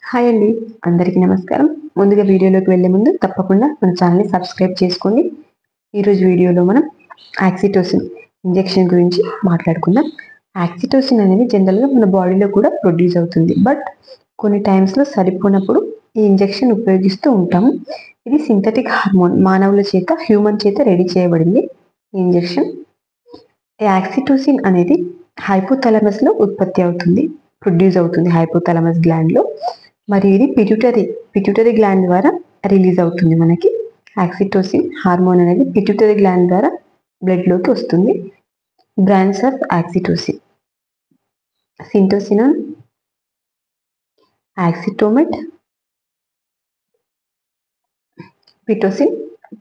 Hi అండి, అందరికీ నమస్కారం. ముందుగా వీడియోలోకి వెళ్ళే ముందు తప్పకుండా మన ఛానల్ని సబ్స్క్రైబ్ చేసుకోండి. ఈరోజు వీడియోలో మనం ఆక్సిటోసిన్ ఇంజెక్షన్ గురించి మాట్లాడుకుందాం. ఆక్సిటోసిన్ అనేది జనరల్గా మన బాడీలో కూడా ప్రొడ్యూస్ అవుతుంది. బట్ కొన్ని టైమ్స్లో సరిపోనప్పుడు ఈ ఇంజెక్షన్ ఉపయోగిస్తూ ఉంటాము. ఇది సింథటిక్ హార్మోన్, మానవుల చేత, హ్యూమన్ చేత రెడీ చేయబడింది ఈ ఇంజెక్షన్. ఈ ఆక్సిటోసిన్ అనేది హైపోథాలమస్లో ఉత్పత్తి అవుతుంది, ప్రొడ్యూస్ అవుతుంది హైపోథాలమస్ గ్లాండ్లో. మరి ఇది పిట్యూటరీ గ్లాండ్ ద్వారా రిలీజ్ అవుతుంది. మనకి ఆక్సిటోసిన్ హార్మోన్ అనేది పిట్యూటరీ గ్లాండ్ ద్వారా బ్లడ్లోకి వస్తుంది. Brands of oxytocin: Syntocinon, Oxytomet, Pitocin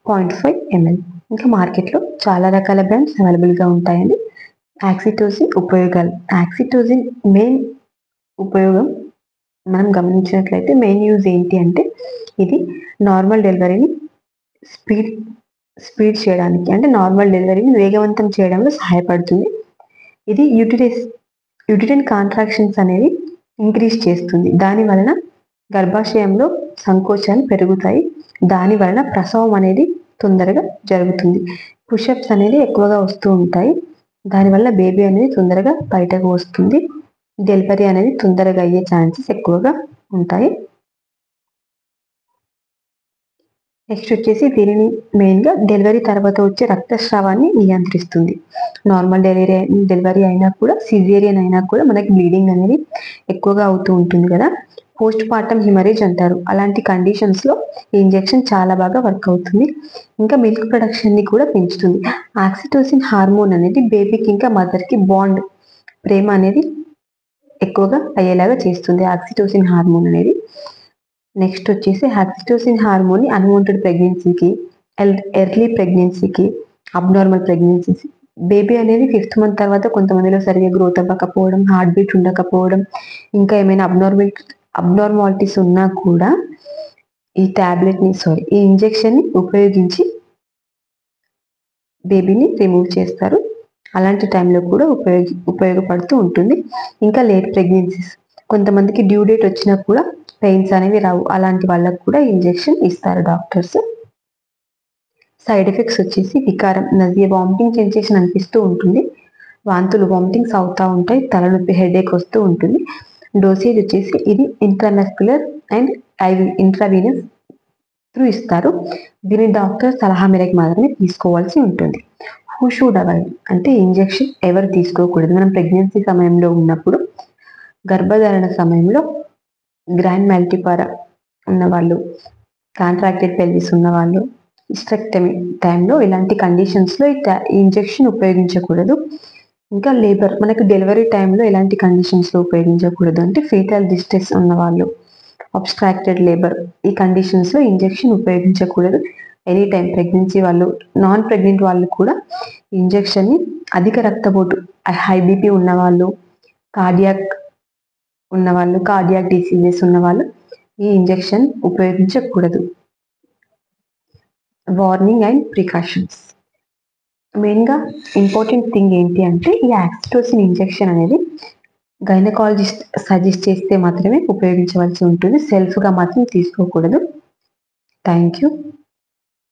0.5 ml. ఇంకా మార్కెట్లో చాలా రకాల బ్రాండ్స్ అవైలబుల్గా ఉంటాయండి. ఆక్సిటోసిన్ ఉపయోగాలు: ఆక్సిటోసిన్ మెయిన్ ఉపయోగం మనం గమనించినట్లయితే మెయిన్ యూజ్ ఏంటి అంటే, ఇది నార్మల్ డెలివరీని స్పీడ్ చేయడానికి, అంటే నార్మల్ డెలివరీని వేగవంతం చేయడంలో సహాయపడుతుంది. ఇది యూటరైన్ కాంట్రాక్షన్స్ అనేవి ఇంక్రీజ్ చేస్తుంది. దాని వలన గర్భాశయంలో సంకోచాలు పెరుగుతాయి. దాని వలన ప్రసవం అనేది తొందరగా జరుగుతుంది. పుషప్స్ అనేది ఎక్కువగా వస్తూ ఉంటాయి. దానివల్ల బేబీ అనేది తొందరగా బయటకు వస్తుంది. డెలివరీ అనేది తొందరగా అయ్యే ఛాన్సెస్ ఎక్కువగా ఉంటాయి. నెక్స్ట్ వచ్చేసి దీనిని మెయిన్గా డెలివరీ తర్వాత వచ్చే రక్తస్రావాన్ని నియంత్రిస్తుంది. నార్మల్ డెలివరీ అయినా కూడా, సిజేరియన్ అయినా కూడా మనకి బ్లీడింగ్ అనేది ఎక్కువగా అవుతూ ఉంటుంది కదా, పోస్ట్ పార్టం హిమరేజ్ అంటారు. అలాంటి కండిషన్స్లో ఈ ఇంజెక్షన్ చాలా బాగా వర్క్ అవుతుంది. ఇంకా మిల్క్ ప్రొడక్షన్ని కూడా పెంచుతుంది. ఆక్సిటోసిన్ హార్మోన్ అనేది బేబీకి ఇంకా మదర్కి బాండ్, ప్రేమ అనేది ఎక్కువగా అయ్యేలాగా చేస్తుంది ఆక్సిటోసిన్ హార్మోన్ అనేది. నెక్స్ట్ వచ్చేసి ఆక్సిటోసిన్ హార్మోన్ అన్వాంటెడ్ ప్రెగ్నెన్సీకి, ఎర్లీ ప్రెగ్నెన్సీకి, అబ్నార్మల్ ప్రెగ్నెన్సీకి, బేబీ అనేది 5th month తర్వాత కొంతమందిలో సరిగా గ్రోత్ అవ్వకపోవడం, హార్ట్ బీట్ ఉండకపోవడం, ఇంకా ఏమైనా అబ్నార్మాలిటీస్ ఉన్నా కూడా ఈ ఈ ఇంజెక్షన్ని ఉపయోగించి బేబీని రిమూవ్ చేస్తారు. అలాంటి టైంలో కూడా ఉపయోగపడుతూ ఉంటుంది. ఇంకా లేట్ ప్రెగ్నెన్సీస్, కొంతమందికి డ్యూ డేట్ వచ్చినా కూడా పెయిన్స్ అనేవి రావు, అలాంటి వాళ్ళకు కూడా ఇంజెక్షన్ ఇస్తారు డాక్టర్స్. సైడ్ ఎఫెక్ట్స్ వచ్చేసి వికారం, నజియా, వామిటింగ్ సెన్సేషన్ అనిపిస్తూ ఉంటుంది, వామిటింగ్స్ అవుతూ ఉంటాయి, తలనొప్పి, హెడేక్ వస్తూ ఉంటుంది. డోసేజ్ వచ్చేసి ఇది ఇంట్రామస్క్యులర్ అండ్ ఇంట్రావీనస్ త్రూ ఇస్తారు. దీని డాక్టర్ సలహా మేరకు మాత్రమే తీసుకోవాల్సి ఉంటుంది. హూ షుడ్ అవాయిడ్ అంటే ఇంజెక్షన్ ఎవరు తీసుకోకూడదు? మనం ప్రెగ్నెన్సీ సమయంలో ఉన్నప్పుడు, గర్భధారణ సమయంలో, గ్రాండ్ మల్టిపారా ఉన్నవాళ్ళు, కాంట్రాక్టెడ్ పెల్విస్ ఉన్నవాళ్ళు, హిస్టెక్టమీ టైంలో, ఇలాంటి కండిషన్స్లో ఈ ఇంజెక్షన్ ఉపయోగించకూడదు. ఇంకా లేబర్, మనకు డెలివరీ టైంలో ఎలాంటి కండిషన్స్లో ఉపయోగించకూడదు అంటే, ఫీటల్ డిస్ట్రెస్ ఉన్నవాళ్ళు, అబ్స్ట్రాక్టెడ్ లేబర్, ఈ కండిషన్స్లో ఇంజెక్షన్ ఉపయోగించకూడదు. ఎనీ టైం ప్రెగ్నెన్సీ వాళ్ళు, నాన్ ప్రెగ్నెంట్ వాళ్ళు కూడా ఇంజెక్షన్ని, అధిక రక్తపోటు, హై బీపీ ఉన్నవాళ్ళు, కార్డియాక్ డిసీజెస్ ఉన్నవాళ్ళు ఈ ఇంజెక్షన్ ఉపయోగించకూడదు. వార్నింగ్ అండ్ ప్రికాషన్స్: మెయిన్గా ఇంపార్టెంట్ థింగ్ ఏంటి అంటే, ఈ ఆక్సిటోసిన్ ఇంజెక్షన్ అనేది గైనకాలజిస్ట్ సజెస్ట్ చేస్తే మాత్రమే ఉపయోగించవలసి ఉంటుంది, సెల్ఫ్గా మాత్రం తీసుకోకూడదు. Thank you.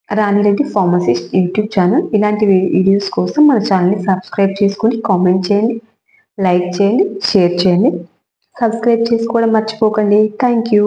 Rani Reddy pharmacist YouTube channel. ఇలాంటి వీడియోస్ కోసం మన ఛానల్ని సబ్స్క్రైబ్ చేసుకొని కామెంట్ చేయండి, లైక్ చేయండి, షేర్ చేయండి. సబ్స్క్రైబ్ చేసుకోవడం మర్చిపోకండి. Thank you.